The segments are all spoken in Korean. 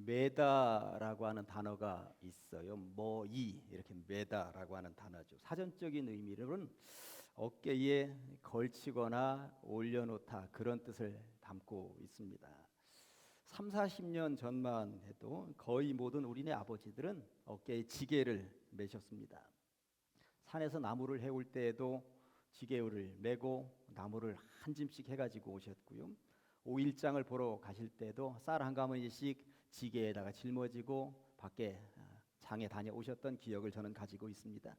메다라고 하는 단어가 있어요. 뭐이 이렇게 메다라고 하는 단어죠. 사전적인 의미로는 어깨에 걸치거나 올려놓다 그런 뜻을 담고 있습니다. 3, 40년 전만 해도 거의 모든 우리네 아버지들은 어깨에 지게를 매셨습니다. 산에서 나무를 해올 때에도 지게를 메고 나무를 한 짐씩 해가지고 오셨고요. 오일장을 보러 가실 때도 쌀 한 가마니씩 지게에다가 짊어지고 밖에 장에 다녀오셨던 기억을 저는 가지고 있습니다.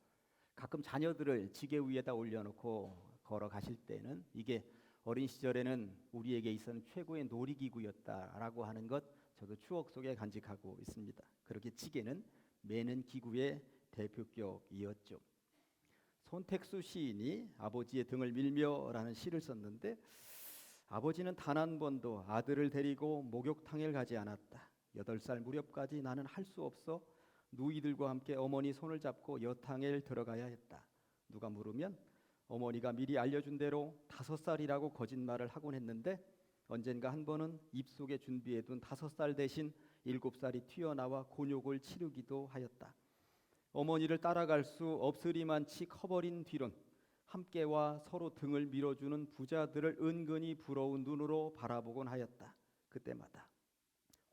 가끔 자녀들을 지게 위에다 올려놓고 걸어가실 때는 이게 어린 시절에는 우리에게 있어서는 최고의 놀이기구였다라고 하는 것 저도 추억 속에 간직하고 있습니다. 그렇게 지게는 매는 기구의 대표격이었죠. 손택수 시인이 아버지의 등을 밀며라는 시를 썼는데 아버지는 단 한 번도 아들을 데리고 목욕탕에 가지 않았다. 8살 무렵까지 나는 할 수 없어 누이들과 함께 어머니 손을 잡고 여탕에 들어가야 했다. 누가 물으면 어머니가 미리 알려준 대로 5살이라고 거짓말을 하곤 했는데 언젠가 한 번은 입속에 준비해둔 5살 대신 7살이 튀어나와 곤욕을 치르기도 하였다. 어머니를 따라갈 수 없으리만치 커버린 뒤론 함께와 서로 등을 밀어주는 부자들을 은근히 부러운 눈으로 바라보곤 하였다. 그때마다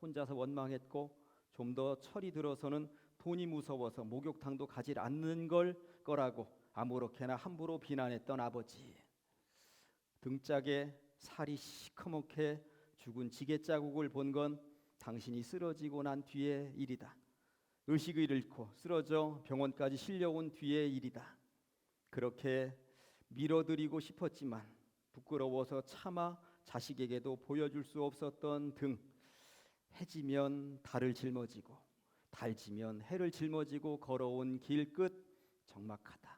혼자서 원망했고 좀 더 철이 들어서는 돈이 무서워서 목욕탕도 가지 않는 거라고 아무렇게나 함부로 비난했던 아버지. 등짝에 살이 시커멓게 죽은 지게 자국을 본 건 당신이 쓰러지고 난 뒤의 일이다. 의식을 잃고 쓰러져 병원까지 실려온 뒤의 일이다. 그렇게 밀어드리고 싶었지만 부끄러워서 차마 자식에게도 보여줄 수 없었던 등. 해지면 달을 짊어지고 달지면 해를 짊어지고 걸어온 길 끝 적막하다.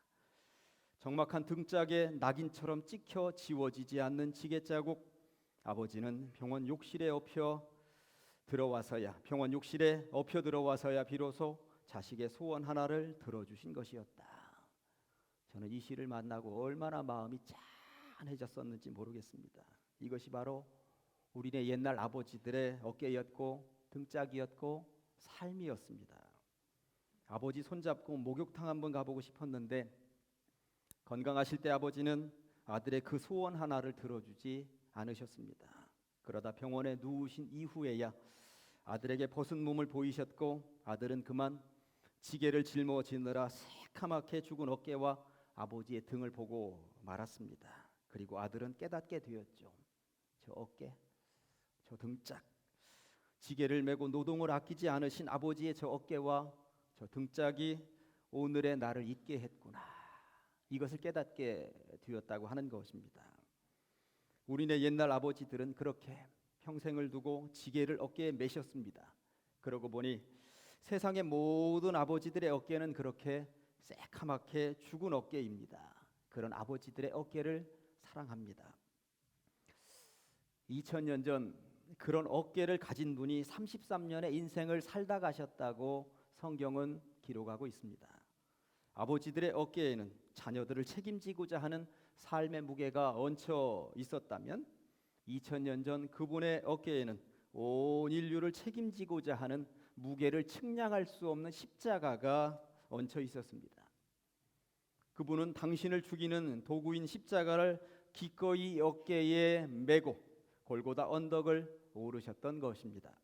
적막한 등짝에 낙인처럼 찍혀 지워지지 않는 지게 자국. 아버지는 병원 욕실에 엎혀 들어와서야 비로소 자식의 소원 하나를 들어주신 것이었다. 저는 이 시를 만나고 얼마나 마음이 짠해졌었는지 모르겠습니다. 이것이 바로 우리네 옛날 아버지들의 어깨였고 등짝이었고 삶이었습니다. 아버지 손잡고 목욕탕 한번 가보고 싶었는데 건강하실 때 아버지는 아들의 그 소원 하나를 들어주지 않으셨습니다. 그러다 병원에 누우신 이후에야 아들에게 벗은 몸을 보이셨고 아들은 그만 지게를 짊어지느라 새카맣게 죽은 어깨와 아버지의 등을 보고 말았습니다. 그리고 아들은 깨닫게 되었죠. 저 어깨, 저 등짝, 지게를 메고 노동을 아끼지 않으신 아버지의 저 어깨와 저 등짝이 오늘의 나를 있게 했구나. 이것을 깨닫게 되었다고 하는 것입니다. 우리네 옛날 아버지들은 그렇게 평생을 두고 지게를 어깨에 매셨습니다. 그러고 보니 세상의 모든 아버지들의 어깨는 그렇게 새카맣게 죽은 어깨입니다. 그런 아버지들의 어깨를 사랑합니다. 2000년 전 그런 어깨를 가진 분이 33년의 인생을 살다 가셨다고 성경은 기록하고 있습니다. 아버지들의 어깨에는 자녀들을 책임지고자 하는 삶의 무게가 얹혀 있었다면 2000년 전 그분의 어깨에는 온 인류를 책임지고자 하는 무게를 측량할 수 없는 십자가가 얹혀 있었습니다. 그분은 당신을 죽이는 도구인 십자가를 기꺼이 어깨에 메고 골고다 언덕을 오르셨던 것입니다.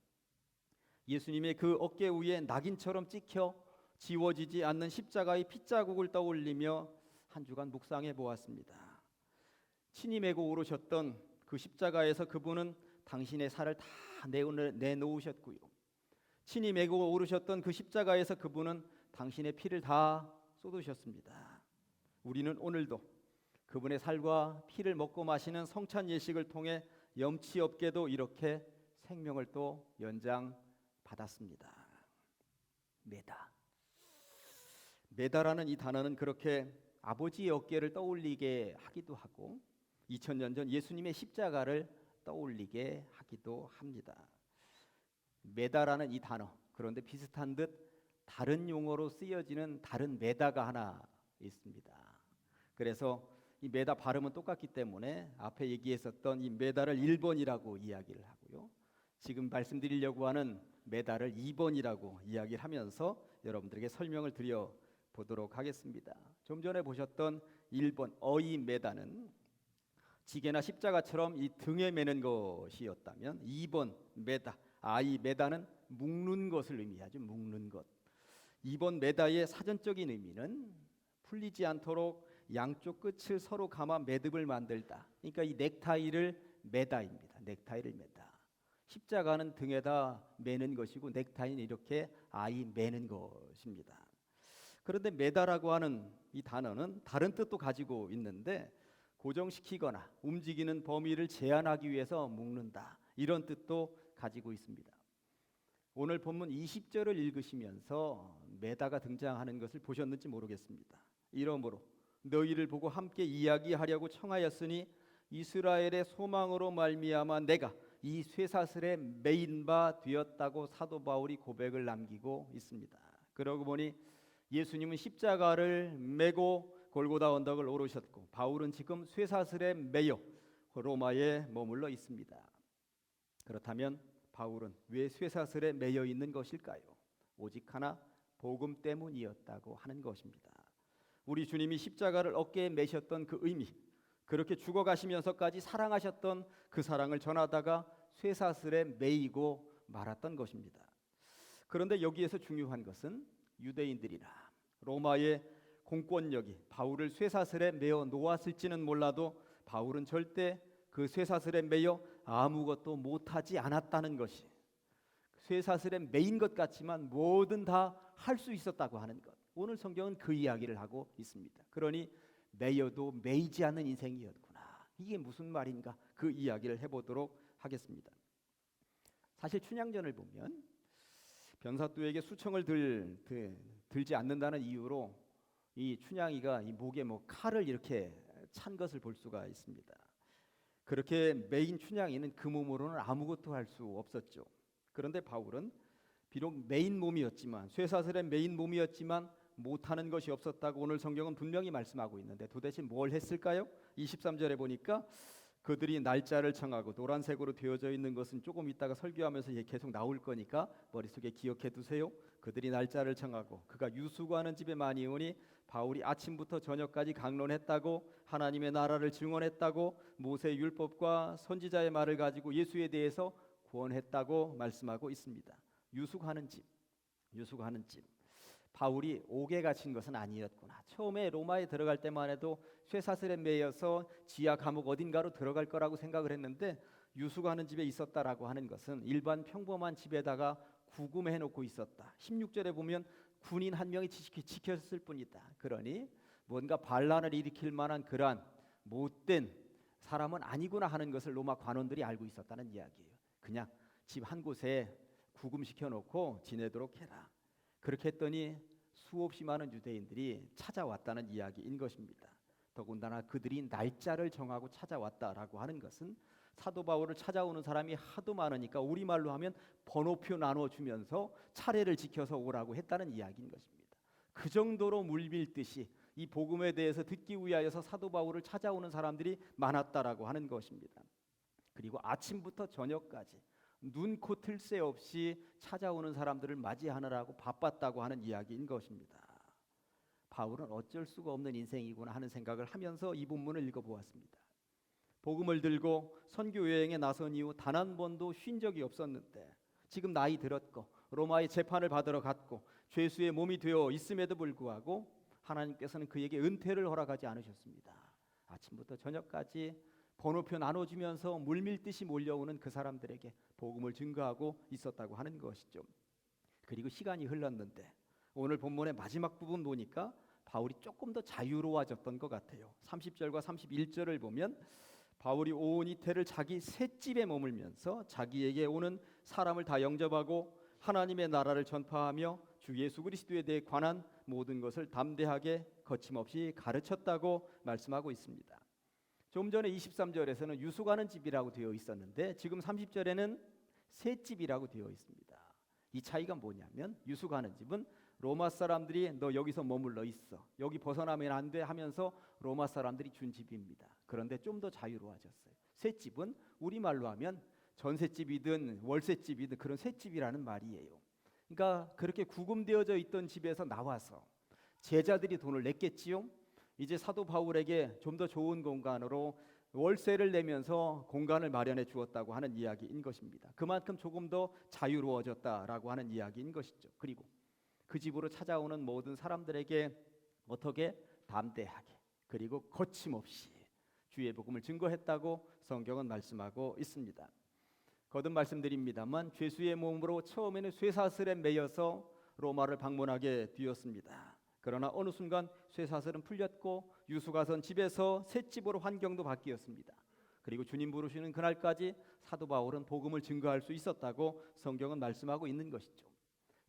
예수님의 그 어깨 위에 낙인처럼 찍혀 지워지지 않는 십자가의 핏자국을 떠올리며 한 주간 묵상해 보았습니다. 친히 메고 오르셨던 그 십자가에서 그분은 당신의 살을 다 내놓으셨고요. 친히 메고 오르셨던 그 십자가에서 그분은 당신의 피를 다 쏟으셨습니다. 우리는 오늘도 그분의 살과 피를 먹고 마시는 성찬 예식을 통해 염치 없게도 이렇게 생명을 또 연장받았습니다. 메다라는 이 단어는 그렇게 아버지의 어깨를 떠올리게 하기도 하고 2000년 전 예수님의 십자가를 떠올리게 하기도 합니다. 메다라는 이 단어, 그런데 비슷한 듯 다른 용어로 쓰여지는 다른 메다가 하나 있습니다. 그래서 이 메다 발음은 똑같기 때문에 앞에 얘기했었던 이 메다를 1번이라고 이야기를 하고요. 지금 말씀드리려고 하는 메다를 2번이라고 이야기를 하면서 여러분들에게 설명을 드려 보도록 하겠습니다. 좀 전에 보셨던 1번 어이 메다는 지게나 십자가처럼 이 등에 매는 것이었다면 2번 메다 아이 메다는 묶는 것을 의미하죠. 묶는 것. 2번 메다의 사전적인 의미는 풀리지 않도록 양쪽 끝을 서로 감아 매듭을 만들다. 그러니까 이 넥타이를 매다입니다. 넥타이를 매다. 십자가는 등에다 매는 것이고 넥타이는 이렇게 아이 매는 것입니다. 그런데 매다라고 하는 이 단어는 다른 뜻도 가지고 있는데 고정시키거나 움직이는 범위를 제한하기 위해서 묶는다. 이런 뜻도 가지고 있습니다. 오늘 본문 20절을 읽으시면서 메다가 등장하는 것을 보셨는지 모르겠습니다. 이러므로 너희를 보고 함께 이야기하려고 청하였으니 이스라엘의 소망으로 말미암아 내가 이 쇠사슬에 매인 바 되었다고 사도 바울이 고백을 남기고 있습니다. 그러고 보니 예수님은 십자가를 메고 골고다 언덕을 오르셨고 바울은 지금 쇠사슬에 매여 로마에 머물러 있습니다. 그렇다면 바울은 왜 쇠사슬에 매여 있는 것일까요? 오직 하나 복음 때문이었다고 하는 것입니다. 우리 주님이 십자가를 어깨에 매셨던 그 의미, 그렇게 죽어가시면서까지 사랑하셨던 그 사랑을 전하다가 쇠사슬에 매이고 말았던 것입니다. 그런데 여기에서 중요한 것은 유대인들이나 로마의 공권력이 바울을 쇠사슬에 매어 놓았을지는 몰라도 바울은 절대 그 쇠사슬에 매여 아무것도 못하지 않았다는 것이, 쇠사슬에 매인 것 같지만 뭐든 다 할 수 있었다고 하는 것. 오늘 성경은 그 이야기를 하고 있습니다. 그러니 매여도 매이지 않는 인생이었구나. 이게 무슨 말인가? 그 이야기를 해보도록 하겠습니다. 사실 춘향전을 보면 변사또에게 수청을 들지 않는다는 이유로 이 춘향이가 이 목에 칼을 이렇게 찬 것을 볼 수가 있습니다. 그렇게 매인 춘향이는 그 몸으로는 아무것도 할 수 없었죠. 그런데 바울은 비록 매인 몸이었지만, 쇠사슬의 매인 몸이었지만 못하는 것이 없었다고 오늘 성경은 분명히 말씀하고 있는데 도대체 뭘 했을까요? 23절에 보니까 그들이 날짜를 정하고, 노란색으로 되어져 있는 것은 조금 있다가 설교하면서 계속 나올 거니까 머릿속에 기억해 두세요. 그들이 날짜를 정하고 그가 유수구하는 집에 많이 오니 바울이 아침부터 저녁까지 강론했다고, 하나님의 나라를 증언했다고, 모세의 율법과 선지자의 말을 가지고 예수에 대해서 구원했다고 말씀하고 있습니다. 유수구하는 집. 바울이 옥에 갇힌 것은 아니었구나. 처음에 로마에 들어갈 때만 해도 쇠사슬에 매여서 지하 감옥 어딘가로 들어갈 거라고 생각을 했는데 유수구하는 집에 있었다라고 하는 것은 일반 평범한 집에다가 구금해 놓고 있었다. 16절에 보면 군인 한 명이 지켰을 뿐이다. 그러니 뭔가 반란을 일으킬 만한 그러한 못된 사람은 아니구나 하는 것을 로마 관원들이 알고 있었다는 이야기예요. 그냥 집 한 곳에 구금시켜 놓고 지내도록 해라. 그렇게 했더니 수없이 많은 유대인들이 찾아왔다는 이야기인 것입니다. 더군다나 그들이 날짜를 정하고 찾아왔다라고 하는 것은 사도 바울을 찾아오는 사람이 하도 많으니까 우리말로 하면 번호표 나눠주면서 차례를 지켜서 오라고 했다는 이야기인 것입니다. 그 정도로 물밀듯이 이 복음에 대해서 듣기 위하여서 사도 바울을 찾아오는 사람들이 많았다라고 하는 것입니다. 그리고 아침부터 저녁까지 눈코 틀 새 없이 찾아오는 사람들을 맞이하느라고 바빴다고 하는 이야기인 것입니다. 바울은 어쩔 수가 없는 인생이구나 하는 생각을 하면서 이 본문을 읽어보았습니다. 복음을 들고 선교 여행에 나선 이후 단 한 번도 쉰 적이 없었는데 지금 나이 들었고 로마의 재판을 받으러 갔고 죄수의 몸이 되어 있음에도 불구하고 하나님께서는 그에게 은퇴를 허락하지 않으셨습니다. 아침부터 저녁까지 번호표 나눠주면서 물밀듯이 몰려오는 그 사람들에게 복음을 증거하고 있었다고 하는 것이죠. 그리고 시간이 흘렀는데 오늘 본문의 마지막 부분 보니까 바울이 조금 더 자유로워졌던 것 같아요. 30절과 31절을 보면 바울이 온 이태를 자기 셋집에 머물면서 자기에게 오는 사람을 다 영접하고 하나님의 나라를 전파하며 주 예수 그리스도에 대해 관한 모든 것을 담대하게 거침없이 가르쳤다고 말씀하고 있습니다. 좀 전에 23절에서는 유수가는 집이라고 되어 있었는데 지금 30절에는 셋집이라고 되어 있습니다. 이 차이가 뭐냐면 유수가는 집은 로마 사람들이 너 여기서 머물러 있어, 여기 벗어나면 안 돼 하면서 로마 사람들이 준 집입니다. 그런데 좀 더 자유로워졌어요. 셋집은 우리말로 하면 전셋집이든 월셋집이든 그런 셋집이라는 말이에요. 그러니까 그렇게 구금되어져 있던 집에서 나와서 제자들이 돈을 냈겠지요. 이제 사도 바울에게 좀 더 좋은 공간으로 월세를 내면서 공간을 마련해 주었다고 하는 이야기인 것입니다. 그만큼 조금 더 자유로워졌다라고 하는 이야기인 것이죠. 그리고 그 집으로 찾아오는 모든 사람들에게 어떻게 담대하게 그리고 거침없이 주의 복음을 증거했다고 성경은 말씀하고 있습니다. 거듭 말씀드립니다만 죄수의 몸으로 처음에는 쇠사슬에 매여서 로마를 방문하게 되었습니다. 그러나 어느 순간 쇠사슬은 풀렸고 유수가 선 집에서 셋집으로 환경도 바뀌었습니다. 그리고 주님 부르시는 그날까지 사도 바울은 복음을 증거할 수 있었다고 성경은 말씀하고 있는 것이죠.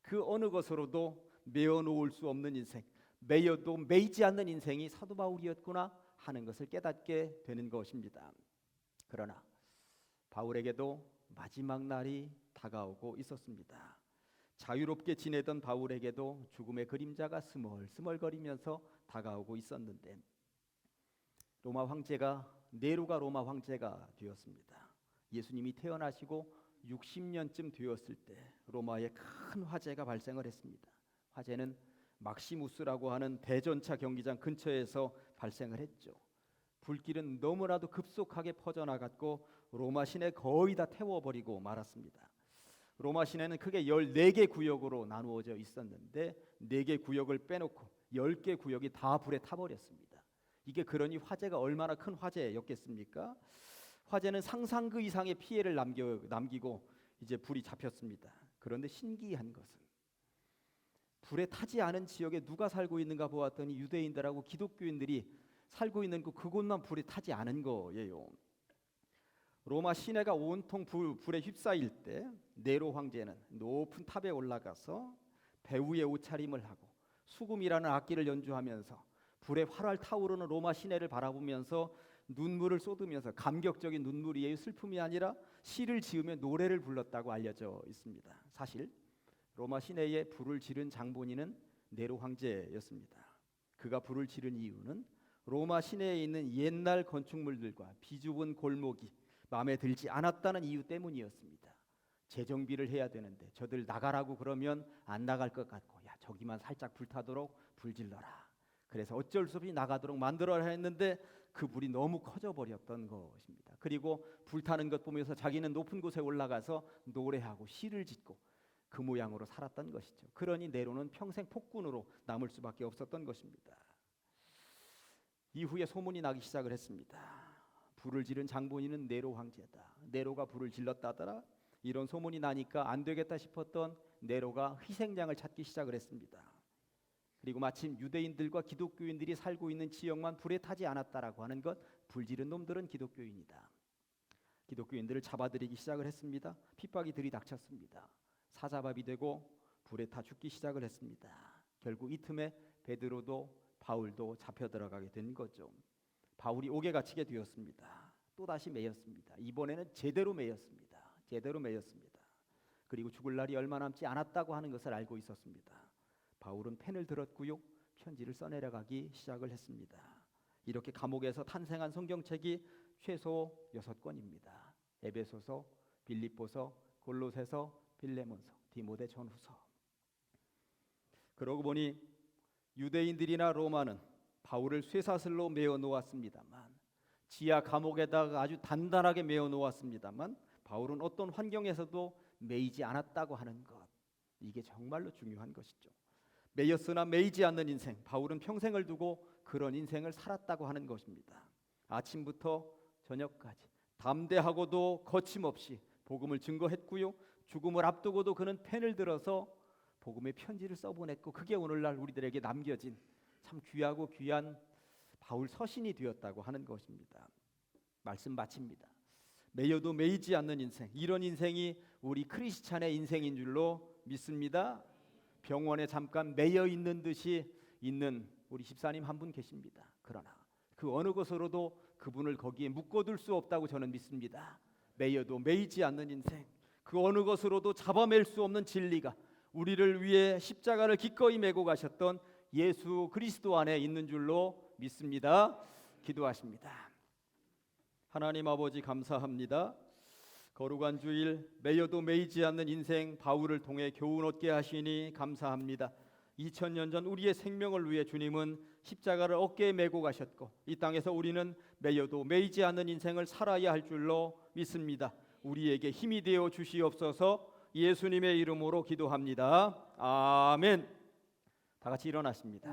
그 어느 것으로도 매어 놓을 수 없는 인생, 매여도 매이지 않는 인생이 사도 바울이었구나 하는 것을 깨닫게 되는 것입니다. 그러나 바울에게도 마지막 날이 다가오고 있었습니다. 자유롭게 지내던 바울에게도 죽음의 그림자가 스멀스멀거리면서 다가오고 있었는데 로마 황제가 네로가 로마 황제가 되었습니다. 예수님이 태어나시고 60년쯤 되었을 때 로마에 큰 화재가 발생을 했습니다. 화재는 막시무스라고 하는 대전차 경기장 근처에서 발생을 했죠. 불길은 너무나도 급속하게 퍼져나갔고 로마 시내 거의 다 태워버리고 말았습니다. 로마 시내는 크게 14개 구역으로 나누어져 있었는데 4개 구역을 빼놓고 10개 구역이 다 불에 타버렸습니다. 이게 그러니 화재가 얼마나 큰 화재였겠습니까? 화재는 상상 그 이상의 피해를 남기고 이제 불이 잡혔습니다. 그런데 신기한 것은 불에 타지 않은 지역에 누가 살고 있는가 보았더니 유대인들하고 기독교인들이 살고 있는 그곳만 불에 타지 않은 거예요. 로마 시내가 온통 불에 휩싸일 때 네로 황제는 높은 탑에 올라가서 배우의 옷차림을 하고 수금이라는 악기를 연주하면서 불에 활활 타오르는 로마 시내를 바라보면서 눈물을 쏟으면서 감격적인 눈물이에요. 슬픔이 아니라 시를 지으며 노래를 불렀다고 알려져 있습니다. 사실 로마 시내에 불을 지른 장본인은 네로 황제였습니다. 그가 불을 지른 이유는 로마 시내에 있는 옛날 건축물들과 비좁은 골목이 마음에 들지 않았다는 이유 때문이었습니다. 재정비를 해야 되는데 저들 나가라고 그러면 안 나갈 것 같고 야 저기만 살짝 불타도록 불질러라. 그래서 어쩔 수 없이 나가도록 만들어야 했는데 그 불이 너무 커져 버렸던 것입니다. 그리고 불타는 것 보면서 자기는 높은 곳에 올라가서 노래하고 시를 짓고 그 모양으로 살았던 것이죠. 그러니 네로는 평생 폭군으로 남을 수밖에 없었던 것입니다. 이후에 소문이 나기 시작을 했습니다. 불을 지른 장본인은 네로 황제다. 네로가 불을 질렀다더라. 이런 소문이 나니까 안 되겠다 싶었던 네로가 희생양을 찾기 시작을 했습니다. 그리고 마침 유대인들과 기독교인들이 살고 있는 지역만 불에 타지 않았다라고 하는 것, 불 지른 놈들은 기독교인이다. 기독교인들을 잡아들이기 시작을 했습니다. 핍박이 들이닥쳤습니다. 사자밥이 되고 불에 타 죽기 시작을 했습니다. 결국 이 틈에 베드로도 바울도 잡혀 들어가게 된 거죠. 바울이 옥에 갇히게 되었습니다. 또다시 매였습니다. 이번에는 제대로 매였습니다. 그리고 죽을 날이 얼마 남지 않았다고 하는 것을 알고 있었습니다. 바울은 펜을 들었고요. 편지를 써내려가기 시작을 했습니다. 이렇게 감옥에서 탄생한 성경책이 최소 6권입니다. 에베소서, 빌립보서, 골로새서, 빌레몬서, 디모데 전후서. 그러고 보니 유대인들이나 로마는 바울을 쇠사슬로 메어 놓았습니다만 지하 감옥에다가 아주 단단하게 메어 놓았습니다만 바울은 어떤 환경에서도 매이지 않았다고 하는 것, 이게 정말로 중요한 것이죠. 매였으나 매이지 않는 인생, 바울은 평생을 두고 그런 인생을 살았다고 하는 것입니다. 아침부터 저녁까지 담대하고도 거침없이 복음을 증거했고요. 죽음을 앞두고도 그는 펜을 들어서 복음의 편지를 써보냈고 그게 오늘날 우리들에게 남겨진 참 귀하고 귀한 바울 서신이 되었다고 하는 것입니다. 말씀 마칩니다. 매여도 매이지 않는 인생, 이런 인생이 우리 크리스찬의 인생인 줄로 믿습니다. 병원에 잠깐 매여 있는 듯이 있는 우리 집사님 한 분 계십니다. 그러나 그 어느 것으로도 그분을 거기에 묶어둘 수 없다고 저는 믿습니다. 매여도 매이지 않는 인생, 그 어느 것으로도 잡아맬 수 없는 진리가 우리를 위해 십자가를 기꺼이 메고 가셨던 예수 그리스도 안에 있는 줄로 믿습니다. 기도하십니다. 하나님 아버지 감사합니다. 거룩한 주일, 매여도 매이지 않는 인생 바울을 통해 교훈 얻게 하시니 감사합니다. 2000년 전 우리의 생명을 위해 주님은 십자가를 어깨에 메고 가셨고 이 땅에서 우리는 매여도 매이지 않는 인생을 살아야 할 줄로 믿습니다. 우리에게 힘이 되어 주시옵소서. 예수님의 이름으로 기도합니다. 아멘. 다 같이 일어났습니다.